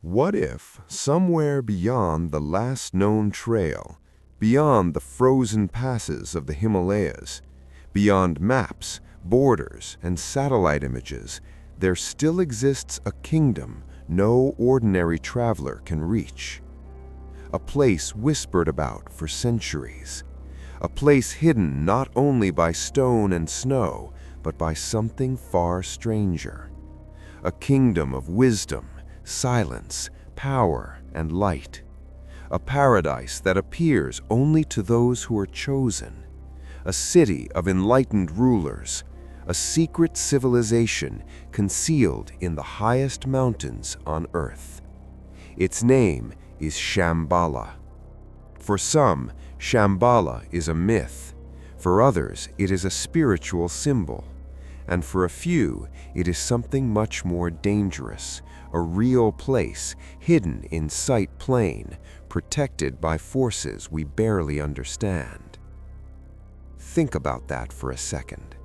What if, somewhere beyond the last known trail, beyond the frozen passes of the Himalayas, beyond maps, borders, and satellite images, there still exists a kingdom no ordinary traveler can reach? A place whispered about for centuries. A place hidden not only by stone and snow, but by something far stranger. A kingdom of wisdom, silence, power, and light. A paradise that appears only to those who are chosen. A city of enlightened rulers. A secret civilization concealed in the highest mountains on earth. Its name is Shambhala. For some, Shambhala is a myth. For others, it is a spiritual symbol. And for a few, it is something much more dangerous, a real place hidden in sight plain, protected by forces we barely understand. Think about that for a second.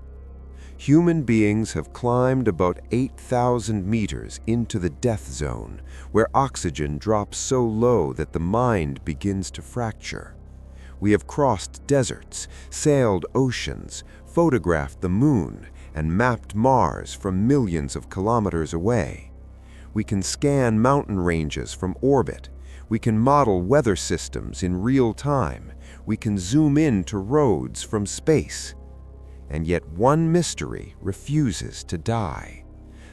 Human beings have climbed about 8,000 meters into the death zone, where oxygen drops so low that the mind begins to fracture. We have crossed deserts, sailed oceans, photographed the moon, and mapped Mars from millions of kilometers away. We can scan mountain ranges from orbit. We can model weather systems in real time. We can zoom in to roads from space. And yet one mystery refuses to die: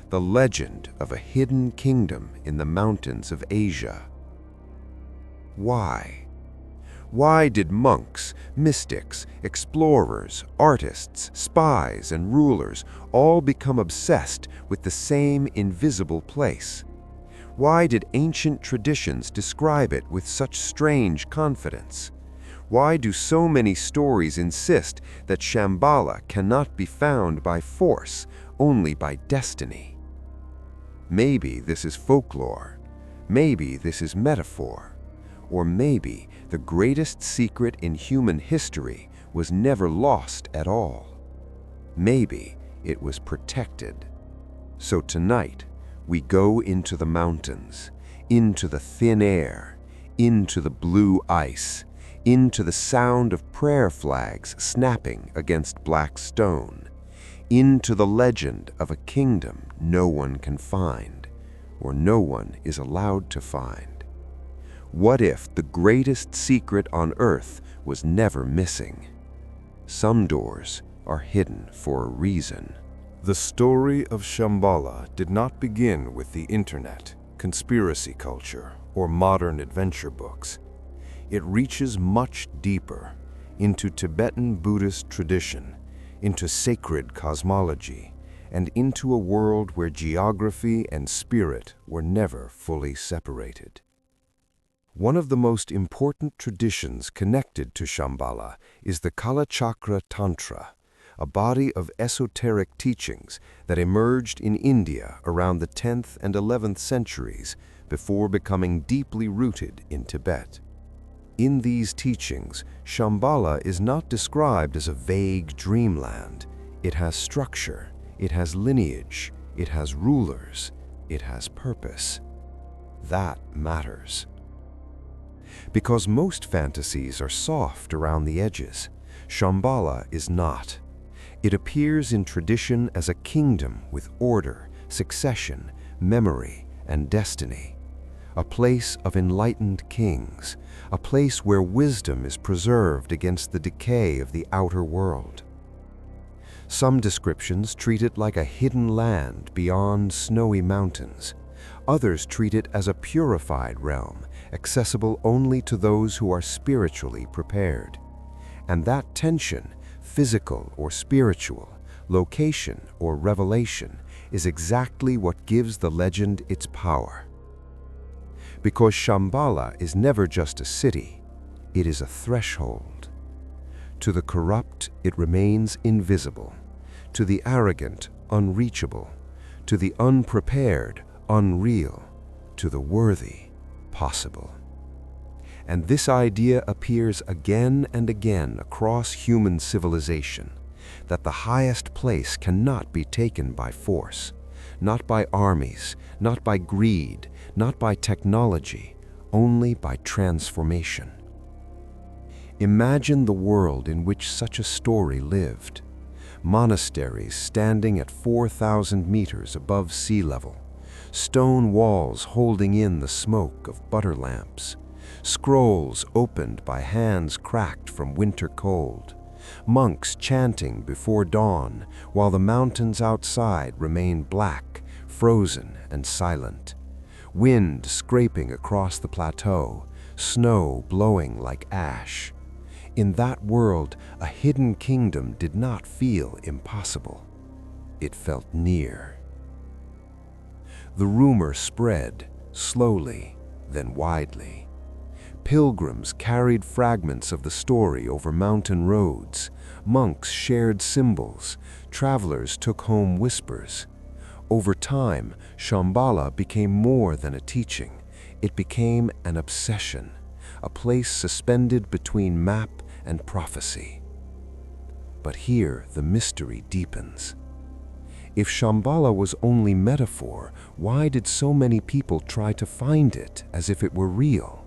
the legend of a hidden kingdom in the mountains of Asia. Why? Why did monks, mystics, explorers, artists, spies, and rulers all become obsessed with the same invisible place? Why did ancient traditions describe it with such strange confidence? Why do so many stories insist that Shambhala cannot be found by force, only by destiny? Maybe this is folklore. Maybe this is metaphor. Or maybe the greatest secret in human history was never lost at all. Maybe it was protected. So tonight, we go into the mountains, into the thin air, into the blue ice, into the sound of prayer flags snapping against black stone, into the legend of a kingdom no one can find, or no one is allowed to find. What if the greatest secret on earth was never missing? Some doors are hidden for a reason. The story of Shambhala did not begin with the internet, conspiracy culture, or modern adventure books. It reaches much deeper, into Tibetan Buddhist tradition, into sacred cosmology, and into a world where geography and spirit were never fully separated. One of the most important traditions connected to Shambhala is the Kalachakra Tantra, a body of esoteric teachings that emerged in India around the 10th and 11th centuries before becoming deeply rooted in Tibet. In these teachings, Shambhala is not described as a vague dreamland. It has structure, it has lineage, it has rulers, it has purpose. That matters. Because most fantasies are soft around the edges, Shambhala is not. It appears in tradition as a kingdom with order, succession, memory, and destiny. A place of enlightened kings, a place where wisdom is preserved against the decay of the outer world. Some descriptions treat it like a hidden land beyond snowy mountains. Others treat it as a purified realm, accessible only to those who are spiritually prepared. And that tension, physical or spiritual, location or revelation, is exactly what gives the legend its power. Because Shambhala is never just a city, it is a threshold. To the corrupt, it remains invisible. To the arrogant, unreachable. To the unprepared, unreal. To the worthy, possible. And this idea appears again and again across human civilization, that the highest place cannot be taken by force, not by armies, not by greed, not by technology, only by transformation. Imagine the world in which such a story lived. Monasteries standing at 4,000 meters above sea level, stone walls holding in the smoke of butter lamps, scrolls opened by hands cracked from winter cold, monks chanting before dawn while the mountains outside remain black, frozen and silent, wind scraping across the plateau, snow blowing like ash. In that world, a hidden kingdom did not feel impossible. It felt near. The rumor spread, slowly, then widely. Pilgrims carried fragments of the story over mountain roads. Monks shared symbols. Travelers took home whispers. Over time, Shambhala became more than a teaching. It became an obsession, a place suspended between map and prophecy. But here the mystery deepens. If Shambhala was only metaphor, why did so many people try to find it as if it were real?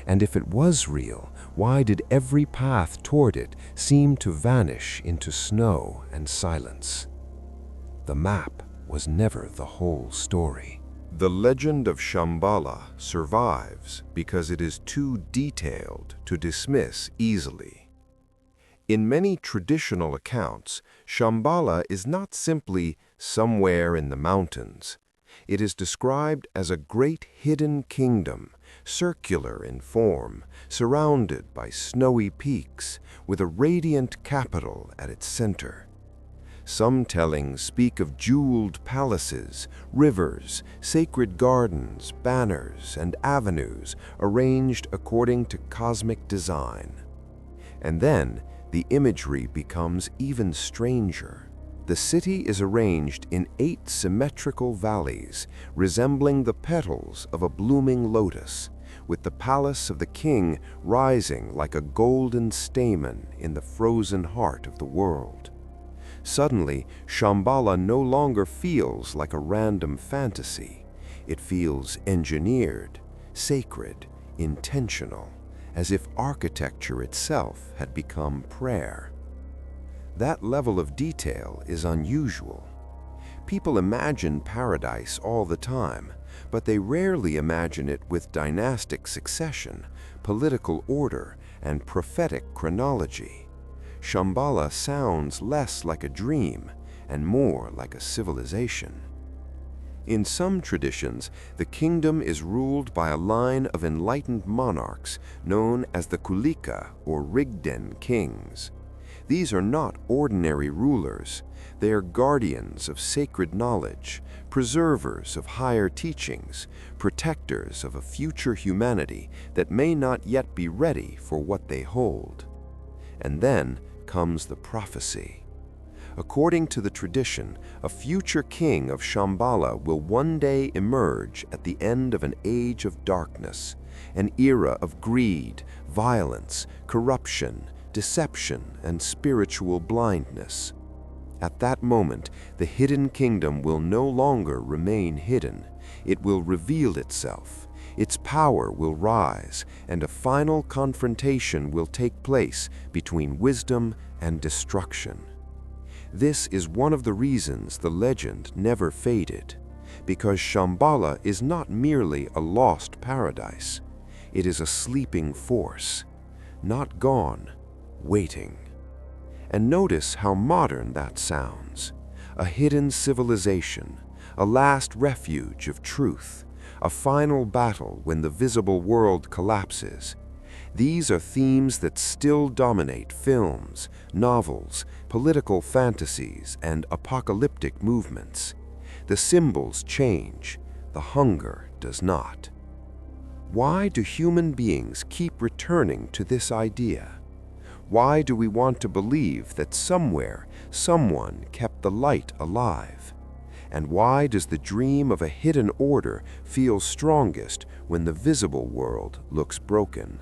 And if it was real, why did every path toward it seem to vanish into snow and silence? The map was never the whole story. The legend of Shambhala survives because it is too detailed to dismiss easily. In many traditional accounts, Shambhala is not simply somewhere in the mountains. It is described as a great hidden kingdom, circular in form, surrounded by snowy peaks, with a radiant capital at its center. Some tellings speak of jeweled palaces, rivers, sacred gardens, banners, and avenues arranged according to cosmic design. And then, the imagery becomes even stranger. The city is arranged in 8 symmetrical valleys, resembling the petals of a blooming lotus, with the palace of the king rising like a golden stamen in the frozen heart of the world. Suddenly, Shambhala no longer feels like a random fantasy. It feels engineered, sacred, intentional, as if architecture itself had become prayer. That level of detail is unusual. People imagine paradise all the time, but they rarely imagine it with dynastic succession, political order, and prophetic chronology. Shambhala sounds less like a dream and more like a civilization. In some traditions, the kingdom is ruled by a line of enlightened monarchs known as the Kulika or Rigden kings. These are not ordinary rulers. They are guardians of sacred knowledge, preservers of higher teachings, protectors of a future humanity that may not yet be ready for what they hold. And then comes the prophecy. According to the tradition, a future king of Shambhala will one day emerge at the end of an age of darkness, an era of greed, violence, corruption, deception, and spiritual blindness. At that moment, the hidden kingdom will no longer remain hidden. It will reveal itself. Its power will rise, and a final confrontation will take place between wisdom and destruction. This is one of the reasons the legend never faded, because Shambhala is not merely a lost paradise. It is a sleeping force, not gone, waiting. And notice how modern that sounds. A hidden civilization, a last refuge of truth, a final battle when the visible world collapses. These are themes that still dominate films, novels, political fantasies, and apocalyptic movements. The symbols change, the hunger does not. Why do human beings keep returning to this idea? Why do we want to believe that somewhere, someone kept the light alive? And why does the dream of a hidden order feel strongest when the visible world looks broken?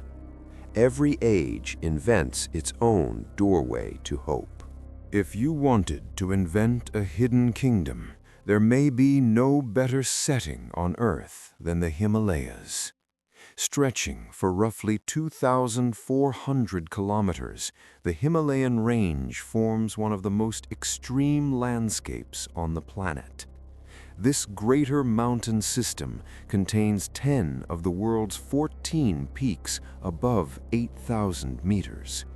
Every age invents its own doorway to hope. If you wanted to invent a hidden kingdom, There may be no better setting on Earth than the Himalayas. Stretching for roughly 2,400 kilometers, the Himalayan range forms one of the most extreme landscapes on the planet. This greater mountain system contains 10 of the world's 14 peaks above 8,000 meters.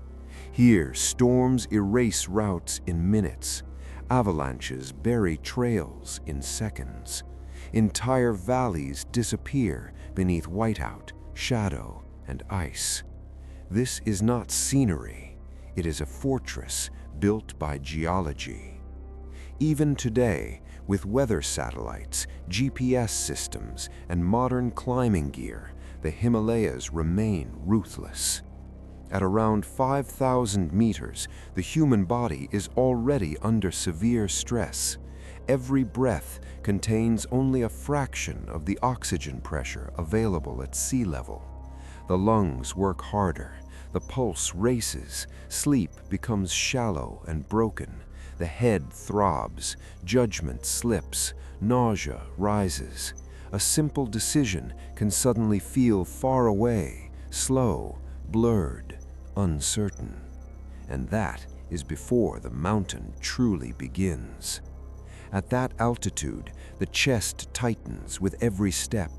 Here, storms erase routes in minutes. Avalanches bury trails in seconds. Entire valleys disappear beneath whiteout, shadow, and ice. This is not scenery. It is a fortress built by geology. Even today, with weather satellites, GPS systems, and modern climbing gear, the Himalayas remain ruthless. At around 5,000 meters, the human body is already under severe stress. Every breath contains only a fraction of the oxygen pressure available at sea level. The lungs work harder, the pulse races, sleep becomes shallow and broken, the head throbs, judgment slips, nausea rises. A simple decision can suddenly feel far away, slow, blurred, uncertain. And that is before the mountain truly begins. At that altitude, the chest tightens with every step.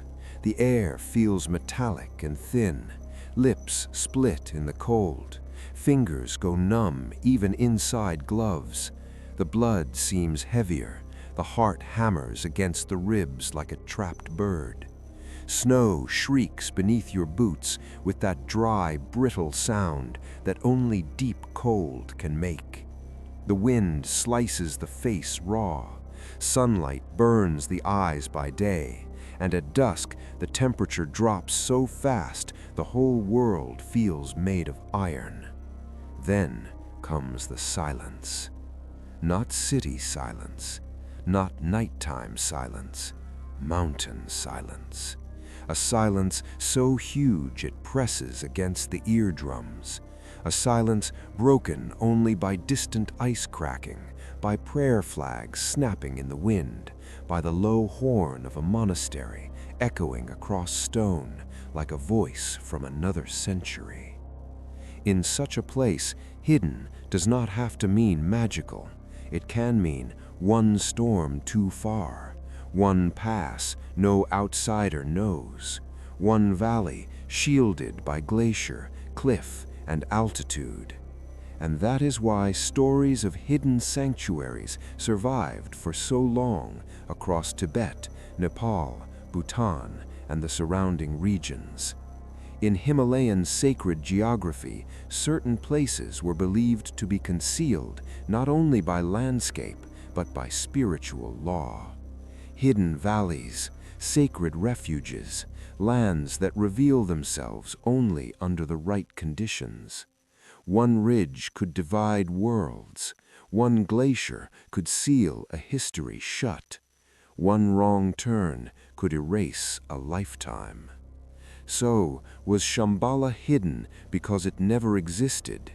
The air feels metallic and thin. Lips split in the cold. Fingers go numb even inside gloves. The blood seems heavier. The heart hammers against the ribs like a trapped bird. Snow shrieks beneath your boots with that dry, brittle sound that only deep cold can make. The wind slices the face raw. Sunlight burns the eyes by day, and at dusk the temperature drops so fast the whole world feels made of iron. Then comes the silence. Not city silence, not nighttime silence, mountain silence. A silence so huge it presses against the eardrums. A silence broken only by distant ice cracking, by prayer flags snapping in the wind, by the low horn of a monastery echoing across stone like a voice from another century. In such a place, hidden does not have to mean magical. It can mean one storm too far, one pass no outsider knows, one valley shielded by glacier, cliff, and altitude. And that is why stories of hidden sanctuaries survived for so long across Tibet, Nepal, Bhutan, and the surrounding regions. In Himalayan sacred geography, certain places were believed to be concealed not only by landscape, but by spiritual law. Hidden valleys, sacred refuges, lands that reveal themselves only under the right conditions. One ridge could divide worlds. One glacier could seal a history shut. One wrong turn could erase a lifetime. So, was Shambhala hidden because it never existed,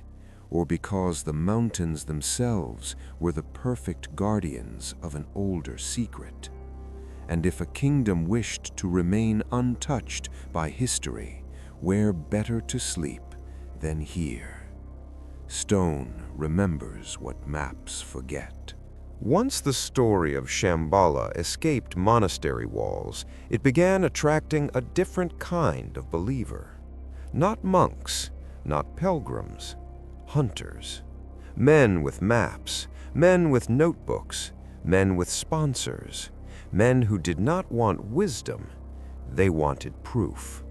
or because the mountains themselves were the perfect guardians of an older secret? And if a kingdom wished to remain untouched by history, where better to sleep than here? Stone remembers what maps forget. Once the story of Shambhala escaped monastery walls, it began attracting a different kind of believer. Not monks, not pilgrims, hunters. Men with maps, men with notebooks, men with sponsors, men who did not want wisdom, they wanted proof.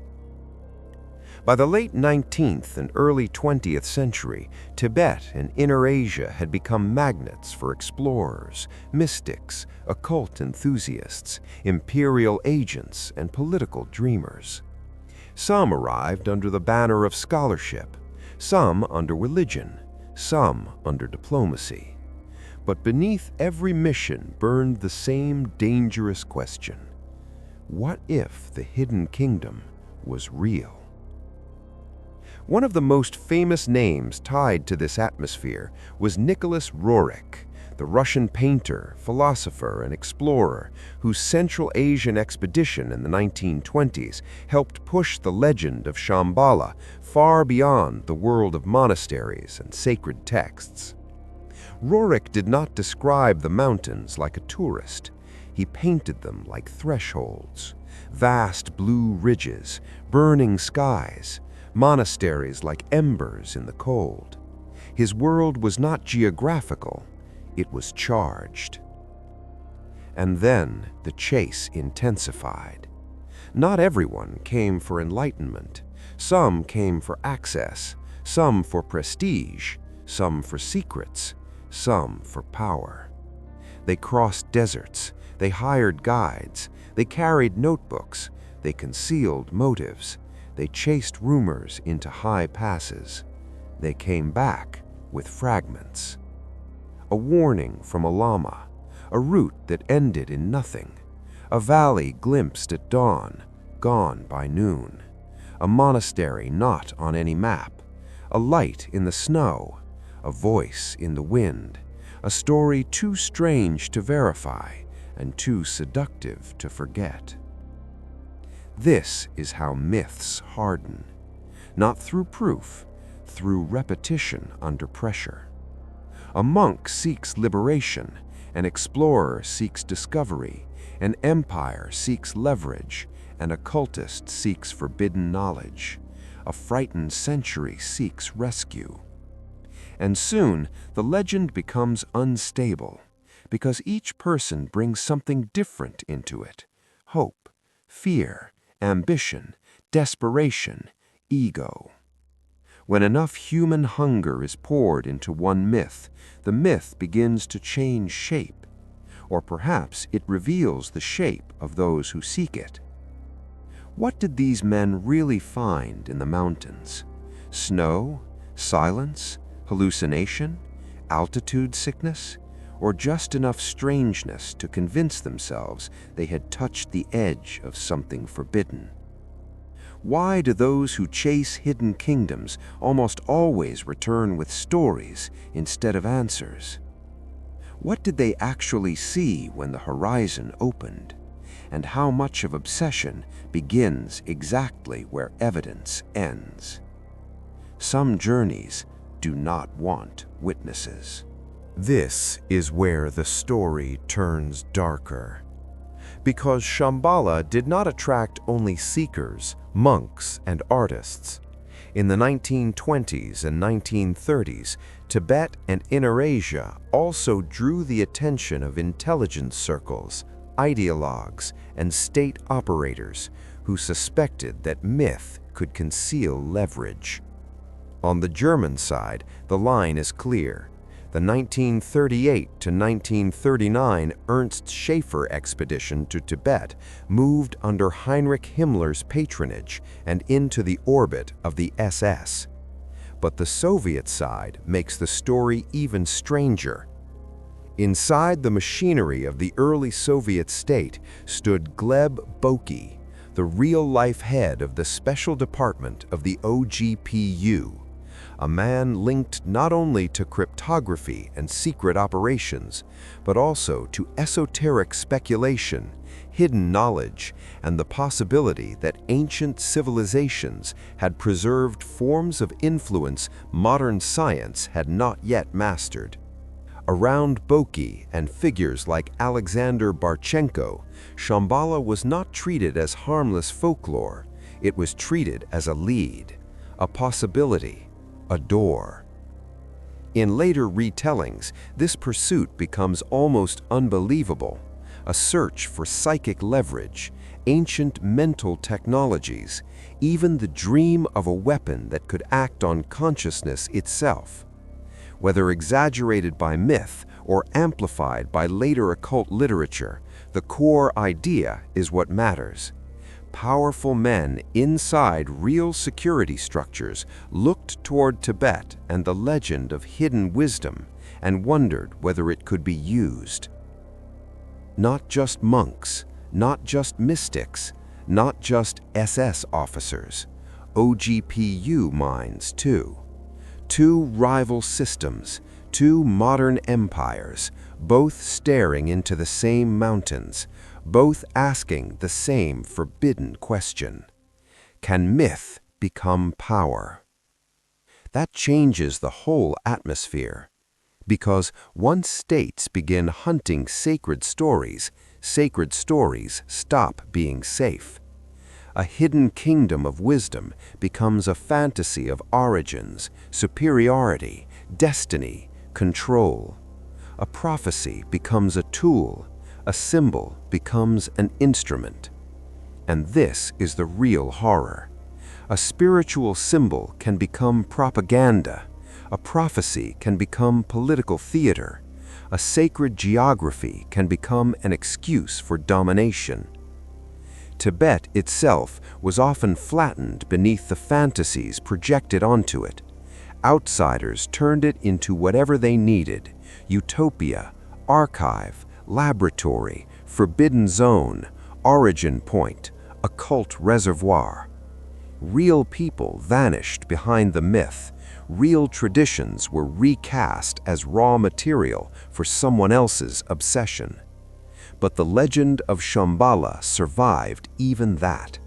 By the late 19th and early 20th century, Tibet and Inner Asia had become magnets for explorers, mystics, occult enthusiasts, imperial agents, and political dreamers. Some arrived under the banner of scholarship, some under religion, some under diplomacy. But beneath every mission burned the same dangerous question: what if the hidden kingdom was real? One of the most famous names tied to this atmosphere was Nicholas Roerich, the the Russian painter, philosopher, and explorer whose Central Asian expedition in the 1920s helped push the legend of Shambhala far beyond the world of monasteries and sacred texts. Roerich did not describe the mountains like a tourist. He painted them like thresholds, vast blue ridges, burning skies, monasteries like embers in the cold. His world was not geographical, it was charged. And then the chase intensified. Not everyone came for enlightenment. Some came for access, some for prestige, some for secrets, some for power. They crossed deserts, they hired guides, they carried notebooks, they concealed motives, they chased rumors into high passes. They came back with fragments. A warning from a lama, a route that ended in nothing, a valley glimpsed at dawn, gone by noon, a monastery not on any map, a light in the snow, a voice in the wind, a story too strange to verify and too seductive to forget. This is how myths harden, not through proof, through repetition under pressure. A monk seeks liberation, an explorer seeks discovery, an empire seeks leverage, an occultist seeks forbidden knowledge, a frightened century seeks rescue. And soon the legend becomes unstable, because each person brings something different into it: hope, fear, ambition, desperation, ego. When enough human hunger is poured into one myth, the myth begins to change shape, or perhaps it reveals the shape of those who seek it. What did these men really find in the mountains? Snow, silence, hallucination, altitude sickness, or just enough strangeness to convince themselves they had touched the edge of something forbidden? Why do those who chase hidden kingdoms almost always return with stories instead of answers? What did they actually see when the horizon opened? And how much of obsession begins exactly where evidence ends? Some journeys do not want witnesses. This is where the story turns darker. Because Shambhala did not attract only seekers, monks, and artists. In the 1920s and 1930s, Tibet and Inner Asia also drew the attention of intelligence circles, ideologues, and state operators who suspected that myth could conceal leverage. On the German side, the line is clear. The 1938 to 1939 Ernst Schaeffer expedition to Tibet moved under Heinrich Himmler's patronage and into the orbit of the SS. But the Soviet side makes the story even stranger. Inside the machinery of the early Soviet state stood Gleb Boki, the real-life head of the special department of the OGPU, a man linked not only to cryptography and secret operations, but also to esoteric speculation, hidden knowledge, and the possibility that ancient civilizations had preserved forms of influence modern science had not yet mastered. Around Boki and figures like Alexander Barchenko, Shambhala was not treated as harmless folklore. It was treated as a lead, a possibility, a door. In later retellings, this pursuit becomes almost unbelievable, a search for psychic leverage, ancient mental technologies, even the dream of a weapon that could act on consciousness itself. Whether exaggerated by myth or amplified by later occult literature, the core idea is what matters. Powerful men inside real security structures looked toward Tibet and the legend of hidden wisdom and wondered whether it could be used. Not just monks, not just mystics, not just SS officers, OGPU minds too. Two rival systems, Two modern empires, both staring into the same mountains, both asking the same forbidden question. Can myth become power? That changes the whole atmosphere. Because once states begin hunting sacred stories stop being safe. A hidden kingdom of wisdom becomes a fantasy of origins, superiority, destiny, control. A prophecy becomes a tool, a symbol becomes an instrument. And this is the real horror. A spiritual symbol can become propaganda. A prophecy can become political theater. A sacred geography can become an excuse for domination. Tibet itself was often flattened beneath the fantasies projected onto it. Outsiders turned it into whatever they needed: utopia, archive, laboratory, forbidden zone, origin point, occult reservoir. Real people vanished behind the myth. Real traditions were recast as raw material for someone else's obsession. But the legend of Shambhala survived even that.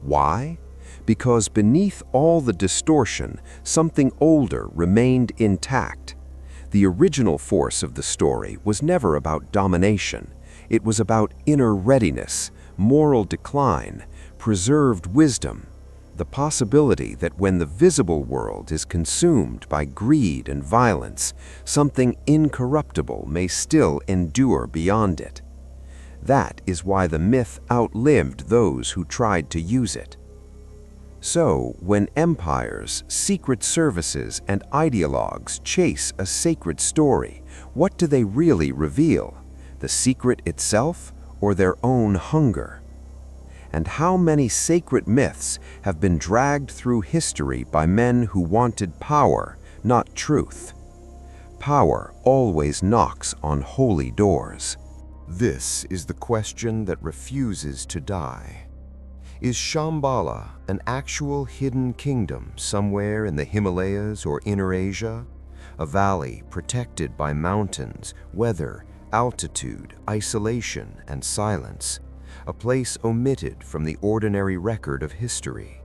Why? Because beneath all the distortion, something older remained intact. The original force of the story was never about domination. It was about inner readiness, moral decline, preserved wisdom. The possibility that when the visible world is consumed by greed and violence, something incorruptible may still endure beyond it. That is why the myth outlived those who tried to use it. So, when empires, secret services, and ideologues chase a sacred story, what do they really reveal? The secret itself, or their own hunger? And how many sacred myths have been dragged through history by men who wanted power, not truth? Power always knocks on holy doors. This is the question that refuses to die. Is Shambhala an actual hidden kingdom somewhere in the Himalayas or Inner Asia? A valley protected by mountains, weather, altitude, isolation, and silence. A place omitted from the ordinary record of history?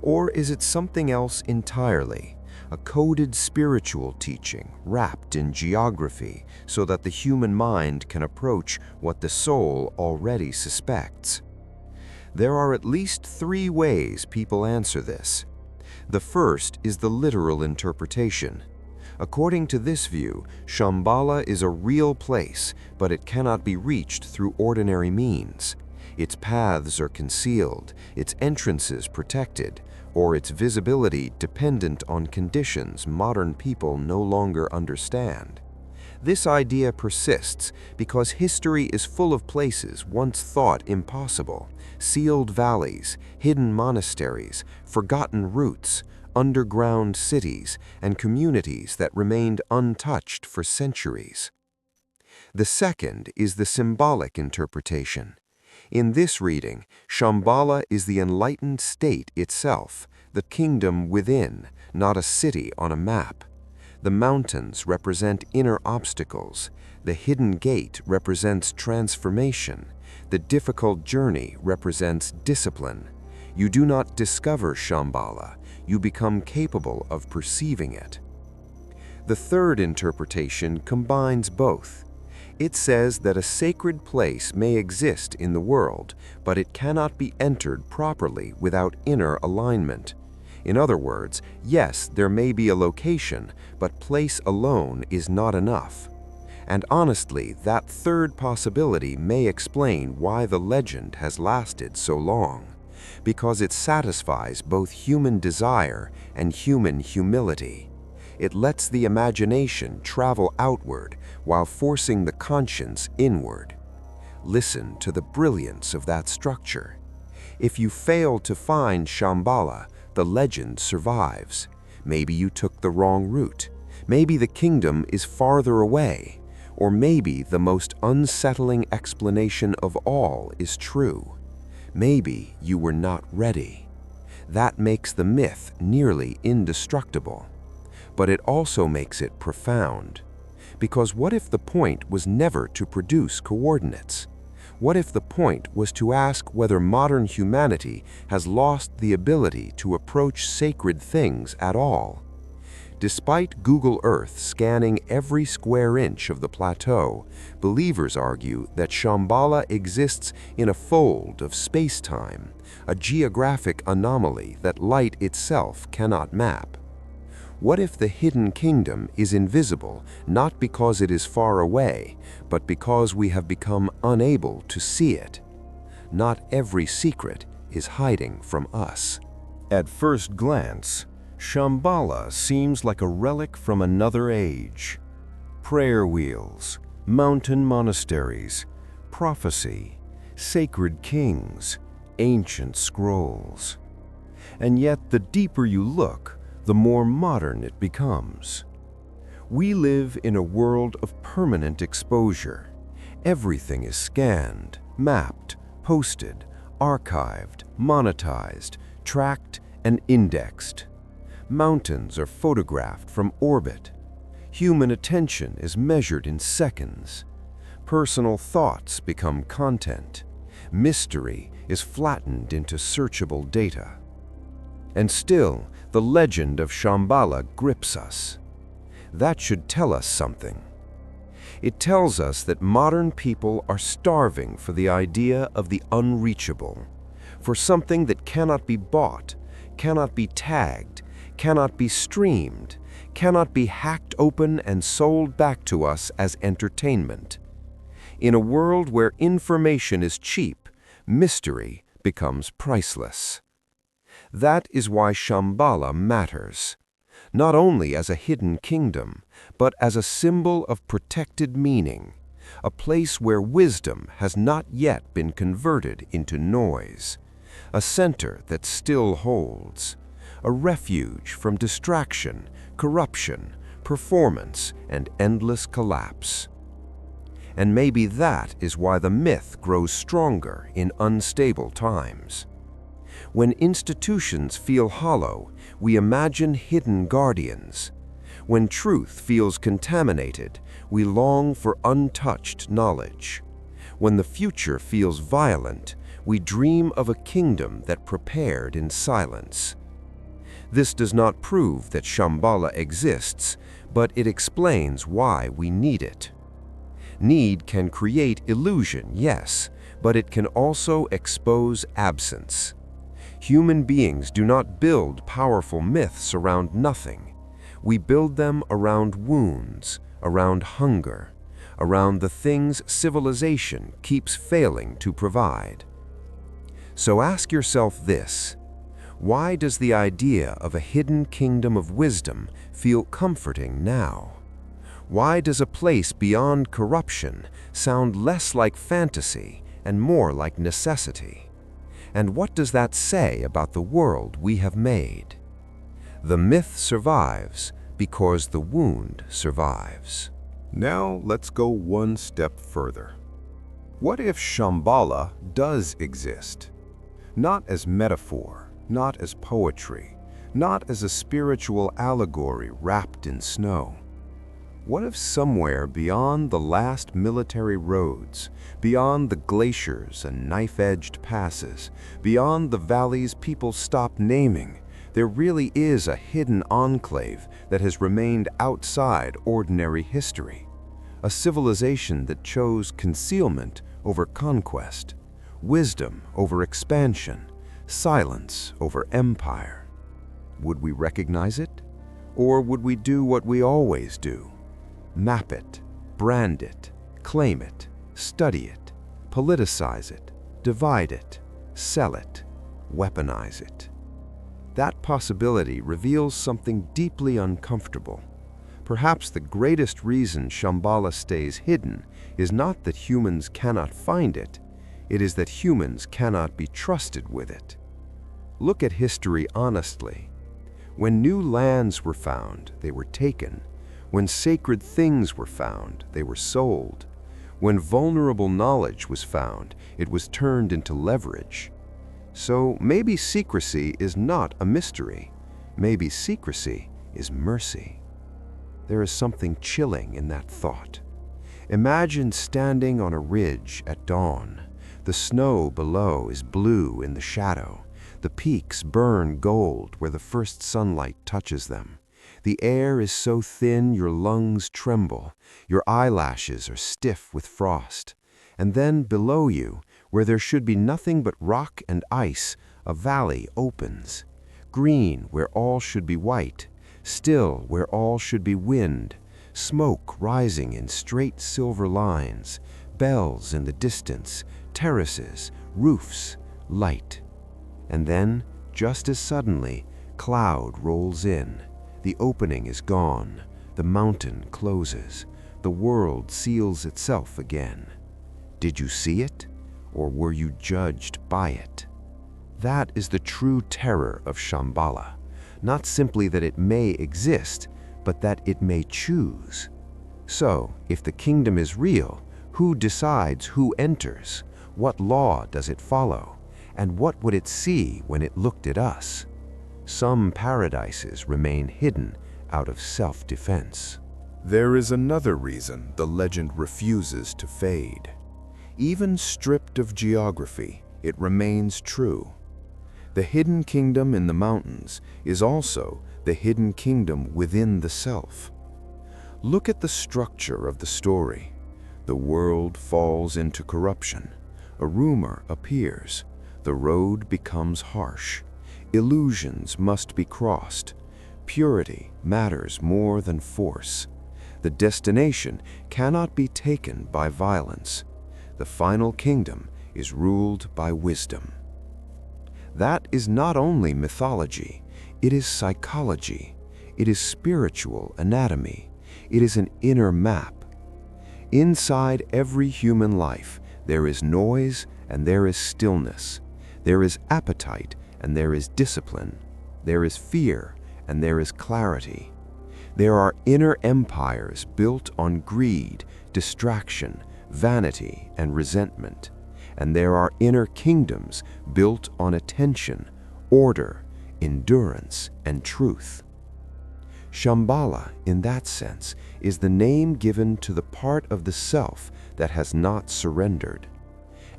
Or is it something else entirely, a coded spiritual teaching wrapped in geography so that the human mind can approach what the soul already suspects? There are at least 3 ways people answer this. The first is the literal interpretation. According to this view, Shambhala is a real place, but it cannot be reached through ordinary means. Its paths are concealed, its entrances protected, or its visibility dependent on conditions modern people no longer understand. This idea persists because history is full of places once thought impossible: sealed valleys, hidden monasteries, forgotten routes, underground cities, and communities that remained untouched for centuries. The second is the symbolic interpretation. In this reading, Shambhala is the enlightened state itself, the kingdom within, not a city on a map. The mountains represent inner obstacles. The hidden gate represents transformation. The difficult journey represents discipline. You do not discover Shambhala, you become capable of perceiving it. The third interpretation combines both. It says that a sacred place may exist in the world, but it cannot be entered properly without inner alignment. In other words, yes, there may be a location, but place alone is not enough. And honestly, that third possibility may explain why the legend has lasted so long, because it satisfies both human desire and human humility. It lets the imagination travel outward while forcing the conscience inward. Listen to the brilliance of that structure. If you fail to find Shambhala, the legend survives. Maybe you took the wrong route. Maybe the kingdom is farther away. Or maybe the most unsettling explanation of all is true. Maybe you were not ready. That makes the myth nearly indestructible. but it also makes it profound. Because what if the point was never to produce coordinates? What if the point was to ask whether modern humanity has lost the ability to approach sacred things at all? Despite Google Earth scanning every square inch of the plateau, believers argue that Shambhala exists in a fold of space-time, a geographic anomaly that light itself cannot map. What if the hidden kingdom is invisible not because it is far away, but because we have become unable to see it? Not every secret is hiding from us. At first glance, Shambhala seems like a relic from another age. Prayer wheels, mountain monasteries, prophecy, sacred kings, ancient scrolls. And yet, the deeper you look, the more modern it becomes. We live in a world of permanent exposure. Everything is scanned, mapped, posted, archived, monetized, tracked, and indexed. Mountains are photographed from orbit. Human attention is measured in seconds. Personal thoughts become content. Mystery is flattened into searchable data. And still, the legend of Shambhala grips us. That should tell us something. It tells us that modern people are starving for the idea of the unreachable, for something that cannot be bought, cannot be tagged, cannot be streamed, cannot be hacked open and sold back to us as entertainment. In a world where information is cheap, mystery becomes priceless. That is why Shambhala matters, not only as a hidden kingdom, but as a symbol of protected meaning, a place where wisdom has not yet been converted into noise, a center that still holds, a refuge from distraction, corruption, performance, and endless collapse. And maybe that is why the myth grows stronger in unstable times. When institutions feel hollow, we imagine hidden guardians. When truth feels contaminated, we long for untouched knowledge. When the future feels violent, we dream of a kingdom that prepared in silence. This does not prove that Shambhala exists, but it explains why we need it. Need can create illusion, yes, but it can also expose absence. Human beings do not build powerful myths around nothing. We build them around wounds, around hunger, around the things civilization keeps failing to provide. So ask yourself this: why does the idea of a hidden kingdom of wisdom feel comforting now? Why does a place beyond corruption sound less like fantasy and more like necessity? And what does that say about the world we have made? The myth survives because the wound survives. Now let's go one step further. What if Shambhala does exist? Not as metaphor, not as poetry, not as a spiritual allegory wrapped in snow. What if somewhere beyond the last military roads, beyond the glaciers and knife-edged passes, beyond the valleys people stop naming, there really is a hidden enclave that has remained outside ordinary history? A civilization that chose concealment over conquest, wisdom over expansion, silence over empire. Would we recognize it? Or would we do what we always do? Map it, brand it, claim it, study it, politicize it, divide it, sell it, weaponize it. That possibility reveals something deeply uncomfortable. Perhaps the greatest reason Shambhala stays hidden is not that humans cannot find it, it is that humans cannot be trusted with it. Look at history honestly. When new lands were found, they were taken. When sacred things were found, they were sold. When vulnerable knowledge was found, it was turned into leverage. So maybe secrecy is not a mystery. Maybe secrecy is mercy. There is something chilling in that thought. Imagine standing on a ridge at dawn. The snow below is blue in the shadow. The peaks burn gold where the first sunlight touches them. The air is so thin your lungs tremble. Your eyelashes are stiff with frost. And then below you, where there should be nothing but rock and ice, a valley opens. Green where all should be white, still where all should be wind, smoke rising in straight silver lines, bells in the distance, terraces, roofs, light. And then, just as suddenly, cloud rolls in. The opening is gone. The mountain closes. The world seals itself again. Did you see it, or were you judged by it? That is the true terror of Shambhala. Not simply that it may exist, but that it may choose. So, if the kingdom is real, who decides who enters? What law does it follow? And what would it see when it looked at us? Some paradises remain hidden out of self-defense. There is another reason the legend refuses to fade. Even stripped of geography, it remains true. The hidden kingdom in the mountains is also the hidden kingdom within the self. Look at the structure of the story. The world falls into corruption. A rumor appears. The road becomes harsh. Illusions must be crossed. Purity matters more than force. The destination cannot be taken by violence. The final kingdom is ruled by wisdom. That is not only mythology, it is psychology. It is spiritual anatomy. It is an inner map. Inside every human life, there is noise and there is stillness. There is appetite and there is discipline. There is fear and there is clarity. There are inner empires built on greed, distraction, vanity, and resentment. And there are inner kingdoms built on attention, order, endurance, and truth. Shambhala, in that sense, is the name given to the part of the self that has not surrendered.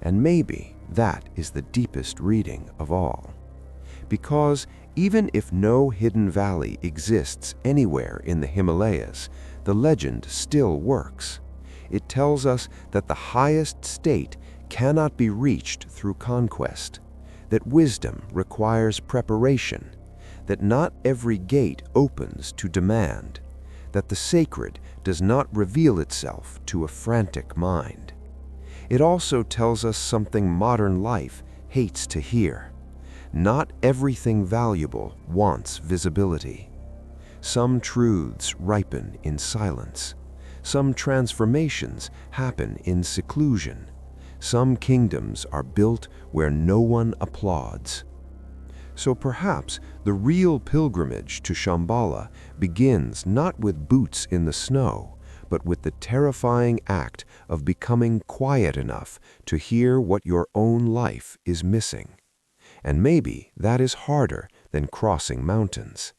And maybe that is the deepest reading of all. Because even if no hidden valley exists anywhere in the Himalayas, the legend still works. It tells us that the highest state cannot be reached through conquest, that wisdom requires preparation, that not every gate opens to demand, that the sacred does not reveal itself to a frantic mind. It also tells us something modern life hates to hear. Not everything valuable wants visibility. Some truths ripen in silence. Some transformations happen in seclusion. Some kingdoms are built where no one applauds. So perhaps the real pilgrimage to Shambhala begins not with boots in the snow, but with the terrifying act of becoming quiet enough to hear what your own life is missing. And maybe that is harder than crossing mountains.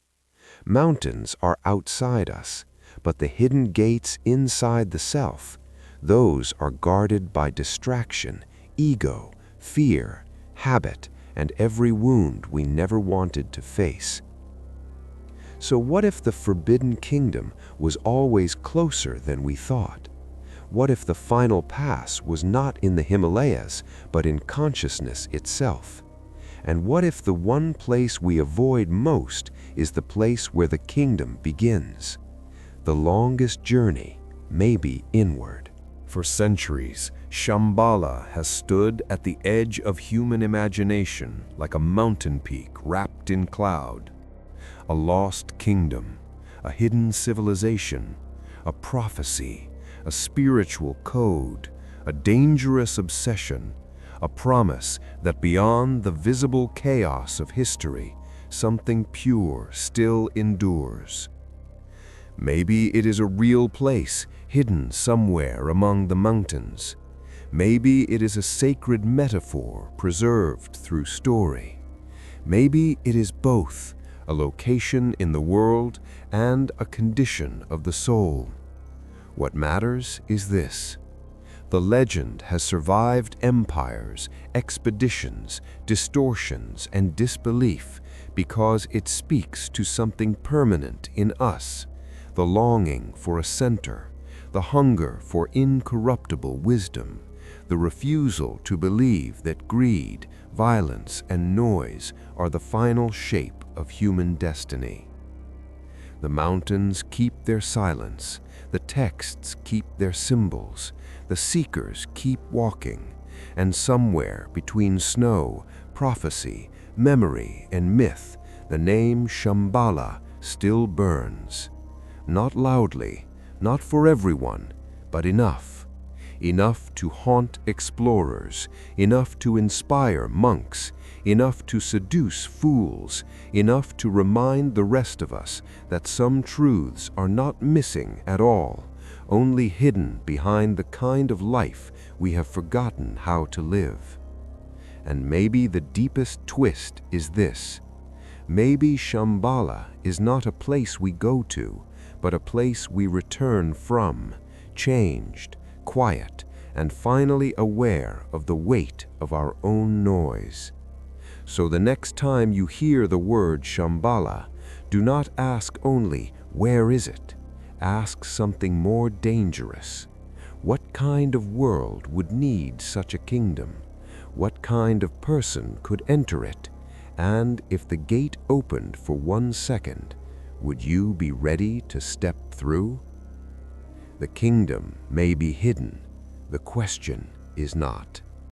Mountains are outside us, but the hidden gates inside the self, those are guarded by distraction, ego, fear, habit, and every wound we never wanted to face. So what if the forbidden kingdom was always closer than we thought? What if the final pass was not in the Himalayas, but in consciousness itself? And what if the one place we avoid most is the place where the kingdom begins? The longest journey may be inward. For centuries, Shambhala has stood at the edge of human imagination like a mountain peak wrapped in cloud. A lost kingdom, a hidden civilization, a prophecy, a spiritual code, a dangerous obsession, a promise that beyond the visible chaos of history, something pure still endures. Maybe it is a real place hidden somewhere among the mountains. Maybe it is a sacred metaphor preserved through story. Maybe it is both, a location in the world, and a condition of the soul. What matters is this: the legend has survived empires, expeditions, distortions, and disbelief because it speaks to something permanent in us, the longing for a center, the hunger for incorruptible wisdom, the refusal to believe that greed, violence, and noise are the final shape of human destiny. The mountains keep their silence, the texts keep their symbols, the seekers keep walking, and somewhere between snow, prophecy, memory, and myth, the name Shambhala still burns. Not loudly, not for everyone, but enough. Enough to haunt explorers, enough to inspire monks, enough to seduce fools, enough to remind the rest of us that some truths are not missing at all, only hidden behind the kind of life we have forgotten how to live. And maybe the deepest twist is this: maybe Shambhala is not a place we go to, but a place we return from, changed, quiet, and finally aware of the weight of our own noise. So the next time you hear the word Shambhala, do not ask only, "Where is it?" Ask something more dangerous. What kind of world would need such a kingdom? What kind of person could enter it? And if the gate opened for 1 second, would you be ready to step through? The kingdom may be hidden. The question is not.